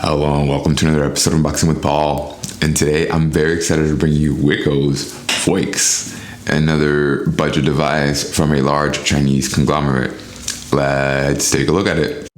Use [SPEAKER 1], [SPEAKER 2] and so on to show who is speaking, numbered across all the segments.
[SPEAKER 1] Hello and welcome to another episode of Unboxing with Paul. And today I'm very excited to bring you Wiko's Voix, another budget device from a large Chinese conglomerate. Let's take a look at it.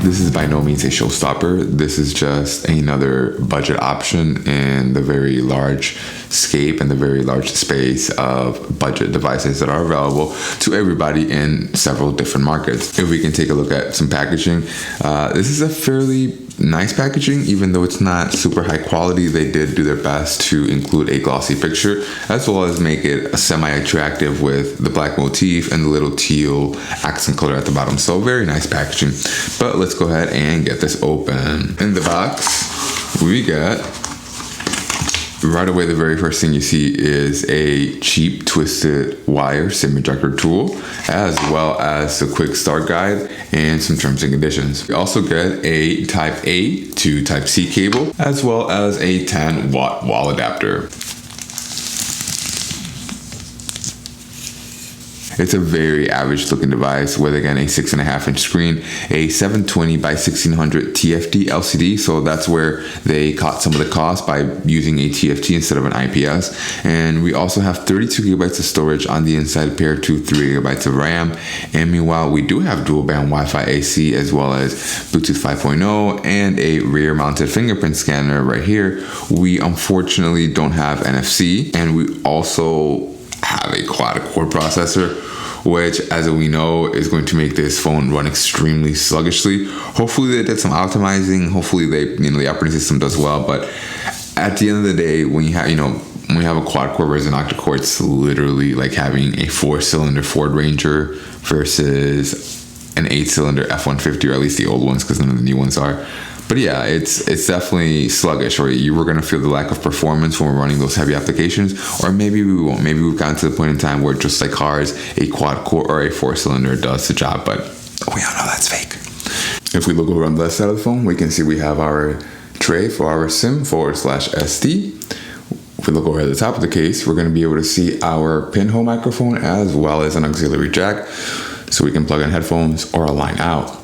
[SPEAKER 1] This is by no means a showstopper. This is just another budget option in the very large scape and the very large space of budget devices that are available to everybody in several different markets. If we can take a look at some packaging, this is a fairly nice packaging, even though it's not super high quality. They did do their best to include a glossy picture as well as make it semi-attractive with the black motif and the little teal accent color at the bottom. So very nice packaging. But let's go ahead and get this open. In the box, we got, right away, the very first thing you see is a cheap twisted wire SIM ejector tool, as well as a quick start guide and some terms and conditions. We also get a Type A to Type C cable, as well as a 10-watt wall adapter. It's a very average looking device with, again, a 6.5-inch screen, a 720 by 1600 TFT LCD. So that's where they caught some of the cost by using a TFT instead of an IPS. And we also have 32 gigabytes of storage on the inside paired to 3 gigabytes of RAM. And meanwhile, we do have dual band Wi-Fi AC as well as Bluetooth 5.0 and a rear mounted fingerprint scanner right here. We unfortunately don't have NFC, and we also have a quad-core processor, which, as we know, is going to make this phone run extremely sluggishly. Hopefully they did some optimizing. Hopefully the operating system does well. But at the end of the day, when you have a quad-core versus an octa-core, it's literally like having a 4-cylinder Ford Ranger versus an 8-cylinder F-150, or at least the old ones, because none of the new ones are. But yeah, it's definitely sluggish, or you were going to feel the lack of performance when we're running those heavy applications, or maybe we won't. Maybe we've gotten to the point in time where, just like cars, a quad core or a 4-cylinder does the job, but we all know that's fake. If we look over on the left side of the phone, we can see we have our tray for our SIM/SD. If we look over at the top of the case, we're going to be able to see our pinhole microphone as well as an auxiliary jack, so we can plug in headphones or a line out.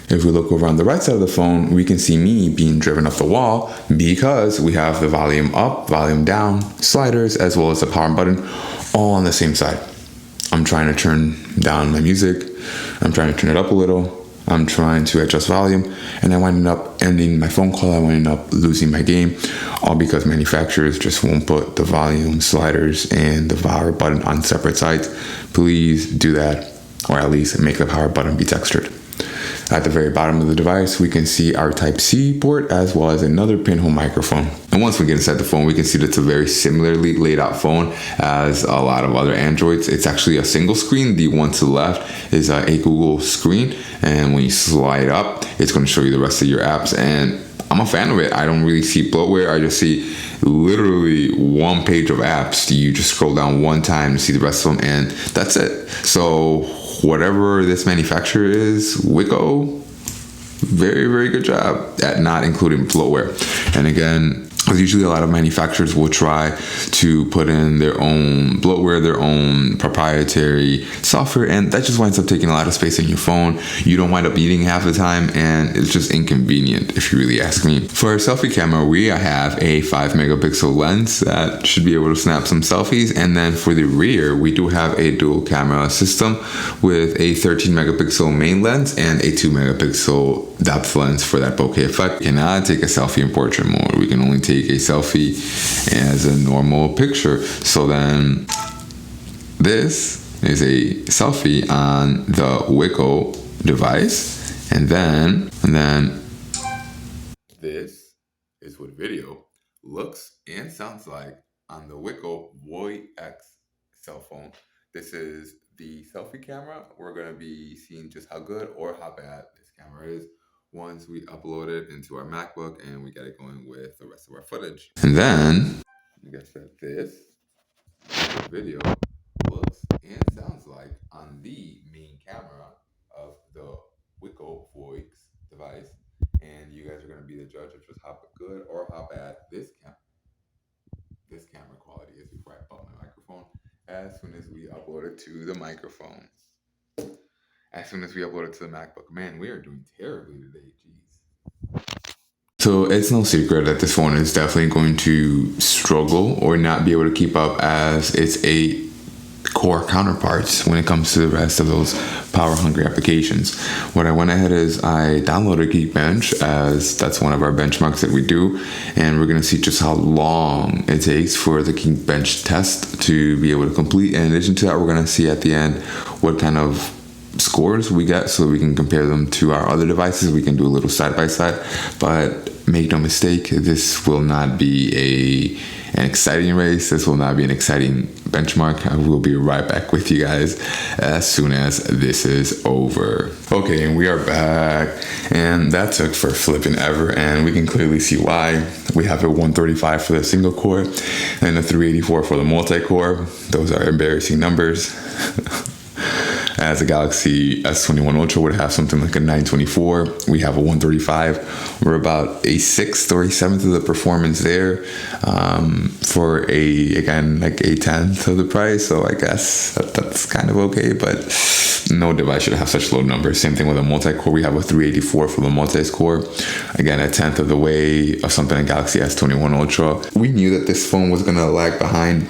[SPEAKER 1] If we look over on the right side of the phone, we can see me being driven up the wall because we have the volume up, volume down, sliders, as well as the power button all on the same side. I'm trying to turn down my music. I'm trying to turn it up a little. I'm trying to adjust volume, and I wind up ending my phone call. I wind up losing my game, all because manufacturers just won't put the volume, sliders, and the power button on separate sides. Please do that, or at least make the power button be textured. At the very bottom of the device, we can see our Type-C port as well as another pinhole microphone. And once we get inside the phone, we can see that it's a very similarly laid out phone as a lot of other Androids. It's actually a single screen. The one to the left is a Google screen, and when you slide up, it's going to show you the rest of your apps. And I'm a fan of it. I don't really see bloatware. I just see literally one page of apps. You just scroll down one time to see the rest of them, and that's it. So whatever this manufacturer is, Wiko, very, very good job at not including bloatware. And again, because usually a lot of manufacturers will try to put in their own bloatware, their own proprietary software, and that just winds up taking a lot of space in your phone. You don't wind up eating half the time, and it's just inconvenient if you really ask me. For our selfie camera, we have a 5 megapixel lens that should be able to snap some selfies. And then for the rear, we do have a dual camera system with a 13 megapixel main lens and a 2 megapixel depth lens for that bokeh effect. We cannot take a selfie in portrait mode. We can only take a selfie as a normal picture. So then this is a selfie on the Wiko device, and then this is what video looks and sounds like on the Wiko Voix cell phone. This is the selfie camera. We're going to be seeing just how good or how bad this camera is once we upload it into our MacBook and we get it going with the rest of our footage. And then, I guess that this video looks and sounds like on the main camera of the Wiko Voix device. And you guys are going to be the judge of just how good or how bad this camera quality is before I pop my microphone as soon as we upload it to the microphone. As soon as we upload it to the MacBook. Man, we are doing terribly today, jeez. So it's no secret that this phone is definitely going to struggle or not be able to keep up as it's a core counterparts when it comes to the rest of those power hungry applications. What I went ahead is I downloaded Geekbench, as that's one of our benchmarks that we do, and we're going to see just how long it takes for the Geekbench test to be able to complete. In addition to that, we're going to see at the end what kind of scores we get so we can compare them to our other devices. We can do a little side by side, but make no mistake, this will not be an exciting race. This will not be an exciting benchmark. I will be right back with you guys as soon as this is over. Okay, and we are back, and that took for flipping ever, and we can clearly see why. We have a 135 for the single core and a 384 for the multi-core. Those are embarrassing numbers. As a Galaxy S21 Ultra would have something like a 924, we have a 135. We're about a sixth or a seventh of the performance there, for again like a tenth of the price. So I guess that's kind of okay, but no device should have such low numbers. Same thing with a multi-core. We have a 384 for the multi-core. Again, a tenth of the way of something like Galaxy S21 Ultra. We knew that this phone was gonna lag behind.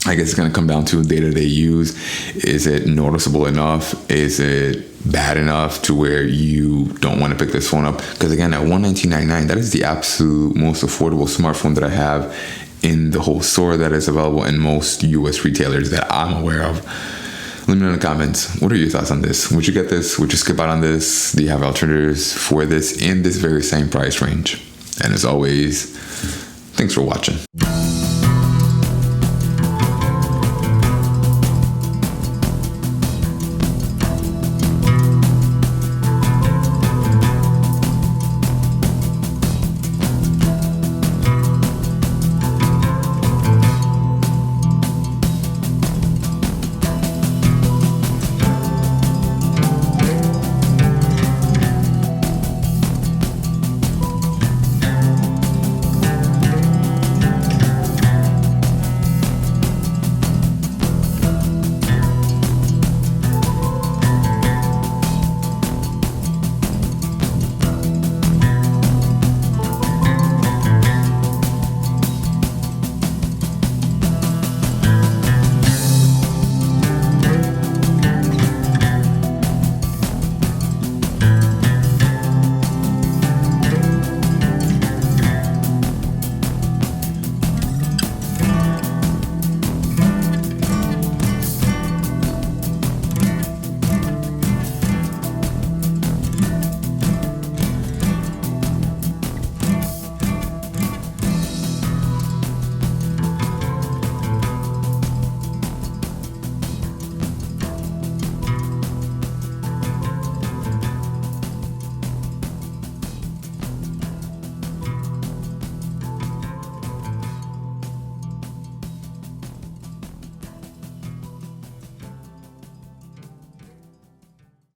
[SPEAKER 1] I guess it's going to come down to day-to-day use. Is it noticeable enough? Is it bad enough to where you don't want to pick this phone up? Because again, at $119.99, that is the absolute most affordable smartphone that I have in the whole store that is available in most US retailers that I'm aware of. Let me know in the comments, what are your thoughts on this? Would you get this? Would you skip out on this? Do you have alternatives for this in this very same price range? And as always, thanks for watching.